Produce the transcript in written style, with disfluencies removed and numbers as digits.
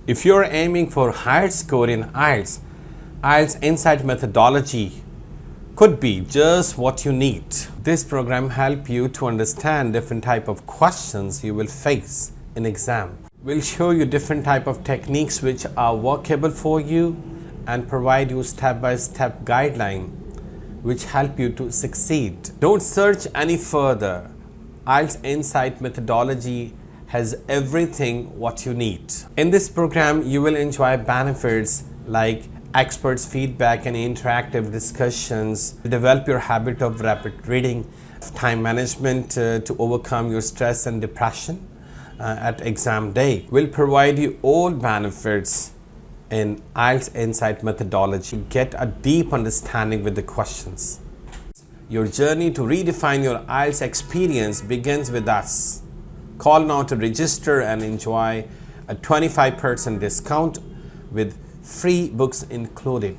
If you're aiming for higher score in IELTS, IELTS Insight methodology could be just what you need. This program helps you to understand different type of questions you will face in exam. We'll show you different type of techniques which are workable for you and provide you step-by-step guideline which help you to succeed. Don't search any further. IELTS Insight methodology has everything what you need. In this program, you will enjoy benefits like experts' feedback and interactive discussions, develop your habit of rapid reading, time management to overcome your stress and depression at exam day. We'll provide you all benefits in IELTS Insight methodology. Get a deep understanding with the questions. Your journey to redefine your IELTS experience begins with us. Call now to register and enjoy a 25% discount with free books included.